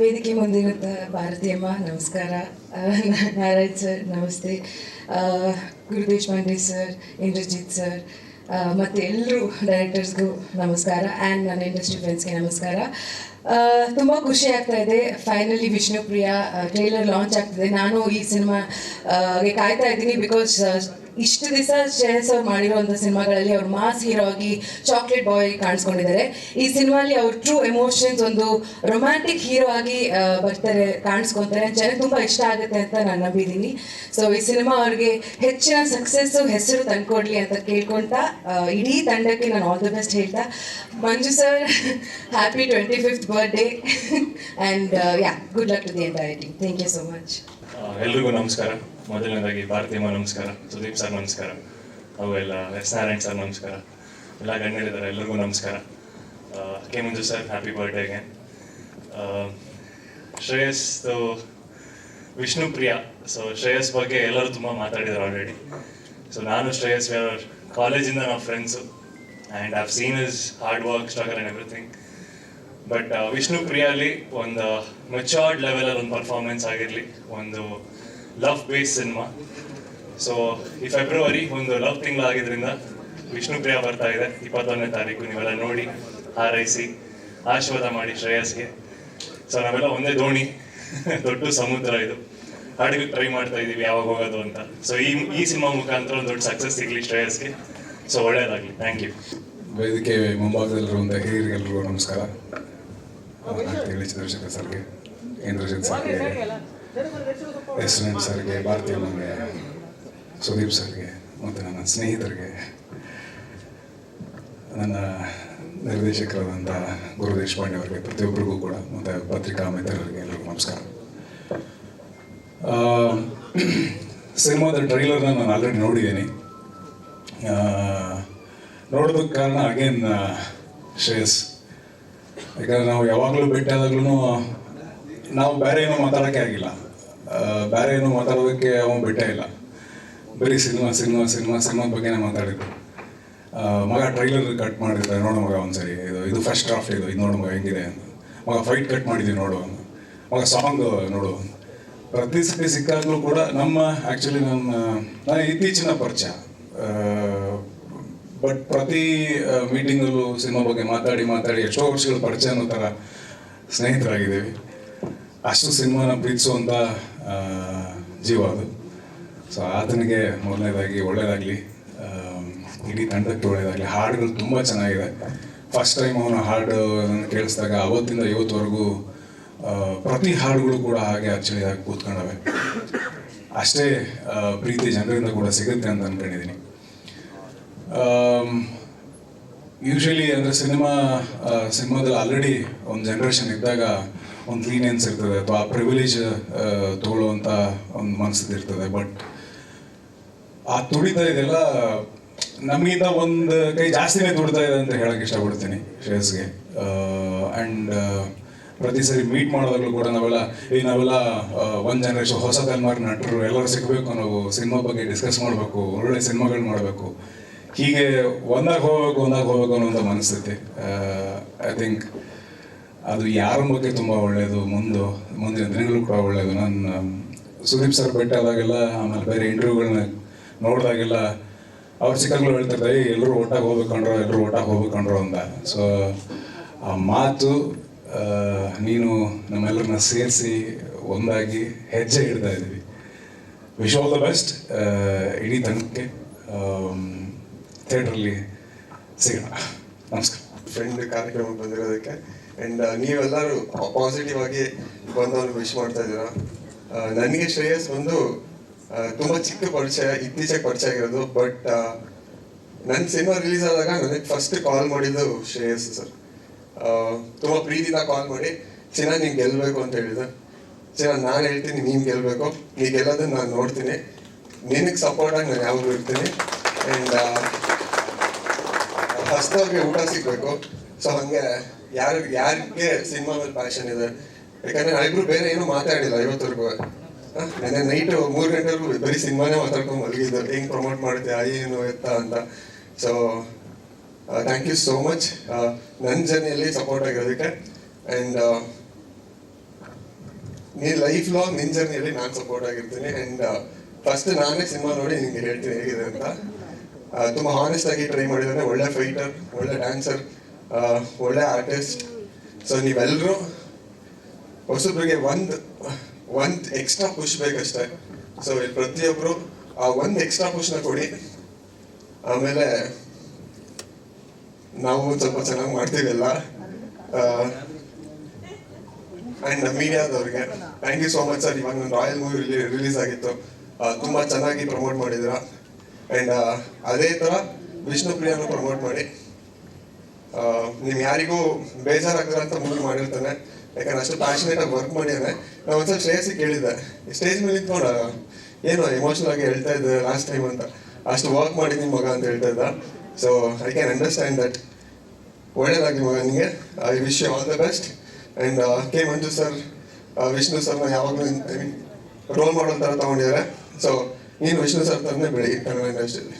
ವೇದಿಕೆ ಮುಂದಿರುವಂಥ ಭಾರತೀಯಮ್ಮ ನಮಸ್ಕಾರ, ನಾರಾಯಣ್ ಸರ್ ನಮಸ್ತೆ, ಗುರು ದೇಶಪಾಂಡೆ ಸರ್, ಇಂದ್ರಜಿತ್ ಸರ್ ಮತ್ತು ಎಲ್ಲರೂ ಡೈರೆಕ್ಟರ್ಸ್ಗೂ ನಮಸ್ಕಾರ ಆ್ಯಂಡ್ ನನ್ನ ಇಂಡಸ್ಟ್ರಿ ಫ್ರೆಂಡ್ಸ್ಗೆ ನಮಸ್ಕಾರ. ತುಂಬ ಖುಷಿ ಆಗ್ತಾ ಇದೆ. ಫೈನಲಿ ವಿಷ್ಣುಪ್ರಿಯ ಟ್ರೈಲರ್ ಲಾಂಚ್ ಆಗ್ತಿದೆ. ನಾನು ಈ ಸಿನಿಮಾಗೆ ಕಾಯ್ತಾ ಇದ್ದೀನಿ. ಬಿಕಾಸ್ ಇಷ್ಟು ದಿವಸ ಶ್ರೇಯಸ್ ಅವ್ರು ಮಾಡಿರೋಂಥ ಸಿನಿಮಾಗಳಲ್ಲಿ ಅವ್ರು ಮಾಸ್ ಹೀರೋ ಆಗಿ ಚಾಕ್ಲೇಟ್ ಬಾಯ್ ಕಾಣಿಸ್ಕೊಂಡಿದ್ದಾರೆ. ಈ ಸಿನಿಮಾಲಿ ಅವ್ರ ಟ್ರೂ ಎಮೋಷನ್ಸ್, ಒಂದು ರೊಮ್ಯಾಂಟಿಕ್ ಹೀರೋ ಆಗಿ ಬರ್ತಾರೆ, ಕಾಣಿಸ್ಕೊತಾರೆ. ಜನಕ್ಕೆ ತುಂಬ ಇಷ್ಟ ಆಗುತ್ತೆ ಅಂತ ನಾನು ನಂಬಿದ್ದೀನಿ. ಸೊ ಈ ಸಿನಿಮಾ ಅವ್ರಿಗೆ ಹೆಚ್ಚಿನ ಸಕ್ಸಸ್ಸು, ಹೆಸರು ತಂದ್ಕೊಡ್ಲಿ ಅಂತ ಕೇಳ್ಕೊಳ್ತಾ ಇಡೀ ತಂಡಕ್ಕೆ ನಾನು ಆಲ್ ದ ಬೆಸ್ಟ್ ಹೇಳ್ತಾ, Manju sir happy 25th birthday and good luck to the entire team. Thank you so much. ಎಲ್ರಿಗೂ ನಮಸ್ಕಾರ. ಮೊದಲನೇದಾಗಿ ಭಾರತೀಯಮ್ಮ ನಮಸ್ಕಾರ, ಸುದೀಪ್ ಸರ್ ನಮಸ್ಕಾರ, ಅವು ಎಲ್ಲ ಎಸ್ ನಾರಾಯಣ್ ಸರ್ ನಮಸ್ಕಾರ, ಎಲ್ಲ ಗಣ್ಯರಿದ್ದಾರೆ, ಎಲ್ರಿಗೂ ನಮಸ್ಕಾರ. ಕೆ ಮಂಜು ಸರ್ ಹ್ಯಾಪಿ ಬರ್ಡೇಗೆ. ಶ್ರೇಯಸ್ ವಿಷ್ಣುಪ್ರಿಯ. ಸೊ ಶ್ರೇಯಸ್ ಬಗ್ಗೆ ಎಲ್ಲರೂ ತುಂಬ ಮಾತಾಡಿದ್ದಾರೆ ಆಲ್ರೆಡಿ. ಸೊ ನಾನು ಶ್ರೇಯಸ್ ಕಾಲೇಜಿಂದ ನಾವು friends and I've seen his hard work, struggle and everything. But ವಿಷ್ಣುಪ್ರಿಯಲ್ಲಿ ಒಂದು ಮೆಚೋರ್ಡ್ ಲೆವೆಲಲ್ಲಿ ಒಂದು ಪರ್ಫಾರ್ಮೆನ್ಸ್ ಆಗಿರಲಿ, ಒಂದು ಲವ್ ಬೇಸ್ ಸಿನಿಮಾ. ಸೊ ಈ ಫೆಬ್ರವರಿ ಒಂದು ಲವ್ ತಿಂಗಳಾಗಿದ್ದರಿಂದ ವಿಷ್ಣುಪ್ರಿಯ ಬರ್ತಾ ಇದೆ 21ನೇ ತಾರೀಕು. ನೀವೆಲ್ಲ ನೋಡಿ, ಹಾರೈಸಿ, ಆಶೀರ್ವಾದ ಮಾಡಿ ಶ್ರೇಯಸ್ಗೆ. ಸೊ ನಾವೆಲ್ಲ ಒಂದೇ ದೋಣಿ, ದೊಡ್ಡ ಸಮುದ್ರ ಇದು. ಹಾಡಿಗೆ ಟ್ರೈ ಮಾಡ್ತಾ ಇದ್ದೀವಿ ಯಾವಾಗ ಹೋಗೋದು ಅಂತ. ಸೊ ಈ ಸಿನಿಮಾ ಮುಖಾಂತರ ಒಂದು ದೊಡ್ಡ ಸಕ್ಸಸ್ ಸಿಗಲಿ ಶ್ರೇಯಸ್ಗೆ. ಸೊ ಒಳ್ಳೆಯದಾಗಲಿ. Thank you. ವೇದಿಕೆ ಮುಂಭಾಗದಲ್ಲಿರುವಂಥ ಹಿರಿಯರಿಗೆಲ್ಲರಿಗೂ ನಮಸ್ಕಾರ. ಚಂದ್ರಶೇಖರ್ ಸರ್ಗೆ, ಇಂದ್ರಜಿತ್ ಸರ್ಗೆ, ಎಸ್ ಎನ್ ಸರ್ಗೆ, ಭಾರತೀಯಮ್ಮನಿಗೆ, ಸುದೀಪ್ ಸರ್ಗೆ ಮತ್ತು ನನ್ನ ಸ್ನೇಹಿತರಿಗೆ, ನನ್ನ ನಿರ್ದೇಶಕರಾದಂಥ ಗುರು ದೇಶಪಾಂಡೆ ಅವರಿಗೆ, ಪ್ರತಿಯೊಬ್ಬರಿಗೂ ಕೂಡ, ಮತ್ತು ಪತ್ರಿಕಾ ಮಿತ್ರರಿಗೆ ಎಲ್ಲರಿಗೂ ನಮಸ್ಕಾರ. ಸಿನಿಮಾದ ಟ್ರೈಲರ್ನ ನಾನು ಆಲ್ರೆಡಿ ನೋಡಿದ್ದೀನಿ. ನೋಡೋದಕ್ಕೆ ಕಾರಣ ಅಗೇನ್ ಶ್ರೇಯಸ್. ಯಾಕಂದರೆ ನಾವು ಯಾವಾಗಲೂ ಭೇಟಿಯಾದಾಗ್ಲೂ ನಾವು ಬೇರೆ ಏನೂ ಮಾತಾಡೋಕ್ಕೆ ಆಗಿಲ್ಲ, ಬೇರೆ ಏನೂ ಮಾತಾಡೋದಕ್ಕೆ ಅವನು ಬಿಟ್ಟೇ ಇಲ್ಲ. ಬರೀ ಸಿನಿಮಾದ ಬಗ್ಗೆನೇ ಮಾತಾಡಿದ್ರು. ಮಗ ಟ್ರೈಲರ್ ಕಟ್ ಮಾಡಿದ್ರೆ ನೋಡು ಮಗ ಒಂದ್ಸರಿ, ಇದು ಫಸ್ಟ್ ಡ್ರಾಫ್ಟ್, ಇದು ನೋಡು ಮಗ ಹೆಂಗಿದೆ ಅಂತ. ಮಗ ಫೈಟ್ ಕಟ್ ಮಾಡಿದ್ದೀವಿ ನೋಡು, ಮಗ ಸಾಂಗ್ ನೋಡು. ಪ್ರತಿ ಸತಿ ಸಿಕ್ಕಾಗಲೂ ಕೂಡ ಆ್ಯಕ್ಚುಲಿ ನನ್ನ ಇತ್ತೀಚಿನ ಪರಿಚಯ, ಬಟ್ ಪ್ರತಿ ಮೀಟಿಂಗಲ್ಲೂ ಸಿನಿಮಾ ಬಗ್ಗೆ ಮಾತಾಡಿ ಎಷ್ಟೋ ವರ್ಷಗಳ ಪರಿಚಯ ಅನ್ನೋ ಥರ ಸ್ನೇಹಿತರಾಗಿದ್ದೀವಿ. ಅಷ್ಟು ಸಿನಿಮಾನ ಪ್ರೀತಿಸುವಂಥ ಜೀವ ಅದು. ಸೊ ಆತನಿಗೆ ಮೊದಲನೇದಾಗಿ ಒಳ್ಳೆಯದಾಗಲಿ, ಇಡೀ ತಂಡಕ್ಕೆ ಒಳ್ಳೆಯದಾಗಲಿ. ಹಾಡುಗಳು ತುಂಬ ಚೆನ್ನಾಗಿದೆ. ಫಸ್ಟ್ ಟೈಮ್ ಅವನು ಹಾಡು ಕೇಳಿಸಿದಾಗ ಅವತ್ತಿಂದ ಇವತ್ತುವರೆಗೂ ಪ್ರತಿ ಹಾಡುಗಳು ಕೂಡ ಹಾಗೆ ಅಚ್ಚಳಿಯಾಗಿ ಕೂತ್ಕೊಂಡವೆ. ಅಷ್ಟೇ ಪ್ರೀತಿ ಜನರಿಂದ ಕೂಡ ಸಿಗುತ್ತೆ ಅಂತ ಅಂದ್ಕೊಂಡಿದ್ದೀನಿ. ಯೂಶಲಿ ಅಂದರೆ ಸಿನಿಮಾದಲ್ಲಿ ಆಲ್ರೆಡಿ ಒಂದು ಜನ್ರೇಷನ್ ಇದ್ದಾಗ ಒಂದು ಲೀನಿಯನ್ಸ್ ಇರ್ತದೆ, ಅಥವಾ ಆ ಪ್ರಿವಿಲೇಜ್ ತೊಗೊಳ್ಳುವಂಥ ಒಂದು ಮನಸ್ಥಿತಿ ಇರ್ತದೆ. ಬಟ್ ಆ ತುಡಿತ ಇದೆಲ್ಲ ನಮಗಿಂತ ಒಂದು ಕೈ ಜಾಸ್ತಿನೇ ತುಡಿತಾ ಇದೆ ಅಂತ ಹೇಳಕ್ಕೆ ಇಷ್ಟಪಡ್ತೀನಿ ಶ್ರೇಯಸ್ಗೆ. ಆ್ಯಂಡ್ ಪ್ರತಿ ಸರಿ ಮೀಟ್ ಮಾಡೋದಾಗಲೂ ಕೂಡ ನಾವೆಲ್ಲ ಒಂದು ಜನ್ರೇಷನ್ ಹೊಸ ತಲೆಮಾರು ನಟರು ಎಲ್ಲರೂ ಸಿಗಬೇಕು, ನಾವು ಸಿನಿಮಾ ಬಗ್ಗೆ ಡಿಸ್ಕಸ್ ಮಾಡಬೇಕು, ಒಳ್ಳೊಳ್ಳೆ ಸಿನಿಮಾಗಳು ಮಾಡಬೇಕು, ಹೀಗೆ ಒಂದಾಗ ಹೋಗ್ಬೇಕು ಅನ್ನೋಂಥ ಮನಸ್ಥಿತಿ. ಐ ಥಿಂಕ್ ಅದು ಯಾರ ಬಗ್ಗೆ ತುಂಬ ಒಳ್ಳೆಯದು, ಮುಂದಿನ ದಿನಗಳು ಕೂಡ ಒಳ್ಳೆಯದು. ನಾನು ಸುದೀಪ್ ಸರ್ ಭೇಟಿ ಆದಾಗೆಲ್ಲ, ಆಮೇಲೆ ಬೇರೆ ಇಂಟರ್ವ್ಯೂಗಳನ್ನ ನೋಡಿದಾಗೆಲ್ಲ ಅವ್ರು ಸಿಕ್ಕಾಗಲೂ ಹೇಳ್ತಿರ್ತಾರೆ, ಎಲ್ಲರೂ ಒಟ್ಟಾಗಿ ಹೋಗ್ಬೇಕಂಡ್ರು ಅಂತ. ಸೊ ಆ ಮಾತು, ನೀನು ನಮ್ಮೆಲ್ಲರನ್ನ ಸೇರಿಸಿ ಒಂದಾಗಿ ಹೆಜ್ಜೆ ಇಡ್ತಾ ಇದ್ದೀವಿ. ವಿಶ್ ಆಲ್ ದ ಬೆಸ್ಟ್ ಇಡೀ ತಂಡಕ್ಕೆ. ಥಿಯೇಟ್ರಲ್ಲಿ ಸಿಗೋಣ. ನಮಸ್ಕಾರ. ಫ್ರೆಂಡ್ ಕಾರ್ಯಕ್ರಮಕ್ಕೆ ಬಂದಿರೋದಕ್ಕೆ ಆ್ಯಂಡ್ ನೀವೆಲ್ಲರೂ ಪಾಸಿಟಿವ್ ಆಗಿ ಬಂದವರು ವಿಶ್ ಮಾಡ್ತಾ ಇದ್ದೀರಾ. ನನಗೆ ಶ್ರೇಯಸ್ ತುಂಬ ಚಿಕ್ಕ ಪರಿಚಯ, ಇತ್ತೀಚೆಗೆ ಪರಿಚಯ ಆಗಿರೋದು. ಬಟ್ ನನ್ನ ಸಿನಿಮಾ ರಿಲೀಸ್ ಆದಾಗ ನನಗೆ ಫಸ್ಟ್ ಕಾಲ್ ಮಾಡಿದ್ದು ಶ್ರೇಯಸ್ ಸರ್. ತುಂಬ ಪ್ರೀತಿಯಿಂದ ಕಾಲ್ ಮಾಡಿ, ಚಿನ್ನ ನೀನು ಗೆಲ್ಲಬೇಕು ಅಂತ ಹೇಳಿದೆ. ಚಿನ್ನ ನಾನು ಹೇಳ್ತೀನಿ ನೀನು ಗೆಲ್ಲಬೇಕು, ನೀನು ಗೆಲ್ಲೋದನ್ನ ನಾನು ನೋಡ್ತೀನಿ, ನಿನಗೆ ಸಪೋರ್ಟಾಗಿ ನಾನು ಯಾವಾಗಲೂ ಇರ್ತೀನಿ. ಆ್ಯಂಡ್ ಹೊಸದವ್ರಿಗೆ ಊಟ ಸಿಗಬೇಕು. ಸೊ ಹಾಗೆ ಯಾರಿಗೆ ಸಿನಿಮಾ ಮೇಲೆ ಪ್ಯಾಷನ್ ಇದೆ, ಯಾಕಂದರೆ ನಾವಿಬ್ರು ಬೇರೆ ಏನೂ ಮಾತಾಡಿಲ್ಲ ಇವತ್ತರೆಗೂ. ನೆನ್ನೆ ನೈಟ್ 3 ಗಂಟೆವರೆಗೂ ಬರೀ ಸಿನಿಮಾನೇ ಮಾತಾಡ್ಕೊಂಡು ಮಲಗಿದ್ದು, ಹೆಂಗೆ ಪ್ರಮೋಟ್ ಮಾಡ್ತೀಯಾ ಏನು ಎತ್ತ ಅಂತ. So thank you so much ನನ್ನ ಜರ್ನಿಯಲ್ಲಿ ಸಪೋರ್ಟ್ ಆಗಿರೋದಕ್ಕೆ. ಆ್ಯಂಡ್ ನೀನು ಲೈಫ್ ಲಾಂಗ್ ನಿನ್ನ ಜರ್ನಿಯಲ್ಲಿ ನಾನು ಸಪೋರ್ಟ್ ಆಗಿರ್ತೀನಿ. ಆ್ಯಂಡ್ ಫಸ್ಟ್ ನಾನೇ ಸಿನಿಮಾ ನೋಡಿ ನಿಮಗೆ ಹೇಳ್ತೀನಿ ಹೇಗಿದೆ ಅಂತ. ತುಂಬ ಹಾನೆಸ್ಟ್ ಆಗಿ ಟ್ರೈ ಮಾಡಿದ್ದಾನೆ. ಒಳ್ಳೆ ಫೈಟರ್, ಒಳ್ಳೆ ಡ್ಯಾನ್ಸರ್, ಒಳ್ಳೆ ಆರ್ಟಿಸ್ಟ್. ಸೊ ನೀವೆಲ್ಲರೂ ಹೊಸಬ್ರಿಗೆ ಒಂದು ಎಕ್ಸ್ಟ್ರಾ ಪುಷ್ ಬೇಕಷ್ಟೇ. ಸೊ ಇಲ್ಲಿ ಪ್ರತಿಯೊಬ್ಬರು ಆ ಒಂದು ಎಕ್ಸ್ಟ್ರಾ ಪುಷ್ನ ಕೊಡಿ. ಆಮೇಲೆ ನಾವು ಸ್ವಲ್ಪ ಚೆನ್ನಾಗಿ ಮಾಡ್ತೀವಿ ಎಲ್ಲ. ಆ್ಯಂಡ್ ಮೀಡಿಯಾದವ್ರಿಗೆ thank you so much sir. ಇವಾಗ ನನ್ನ ರಾಯಲ್ ಮೂವಿ ರಿಲೀಸ್ ಆಗಿತ್ತು, ತುಂಬ ಚೆನ್ನಾಗಿ ಪ್ರಮೋಟ್ ಮಾಡಿದ್ದೀರಾ. ಆ್ಯಂಡ್ ಅದೇ ಥರ ವಿಷ್ಣುಪ್ರಿಯಾನು ಪ್ರಮೋಟ್ ಮಾಡಿ. ನಿಮ್ಗೆ ಯಾರಿಗೂ ಬೇಜಾರಾಗ್ತಾರೆ ಅಂತ ಮೂವಿ ಮಾಡಿರ್ತಾನೆ, ಯಾಕಂದ್ರೆ ಅಷ್ಟು ಪ್ಯಾಷನೇಟಾಗಿ ವರ್ಕ್ ಮಾಡಿದ್ದಾನೆ. ನಾವು ಒಂದ್ಸಲ ಶ್ರೇಯಸ್ಸಿಗೆ ಕೇಳಿದ್ದೆ, ಸ್ಟೇಜ್ ಮೇಲೆ ನಿಂತ್ಕೊಂಡು ಏನು ಎಮೋಷನಲ್ ಆಗಿ ಹೇಳ್ತಾ ಇದ್ದೆ ಲಾಸ್ಟ್ ಟೈಮ್ ಅಂತ, ಅಷ್ಟು ವರ್ಕ್ ಮಾಡಿದ್ದೀನಿ ಮಗ ಅಂತ ಹೇಳ್ತಾ ಇದ್ದ. So I can understand that. ಒಳ್ಳೇದಾಗಲಿ ಮಗ ನಿಮಗೆ. I wish you all the best. And K Manju sir, Vishnu ಸರ್ನ ಯಾವಾಗಲೂ ರೋಲ್ ಮಾಡೋ ಥರ ತೊಗೊಂಡಿದ್ದಾರೆ. ಸೊ ನೀನು ವಿಷ್ಣು ಸರ್ ಥರನೇ ಬೆಳಿ ಕನ್ನಡ ಇಂಡಸ್ಟ್ರಿಯಲ್ಲಿ.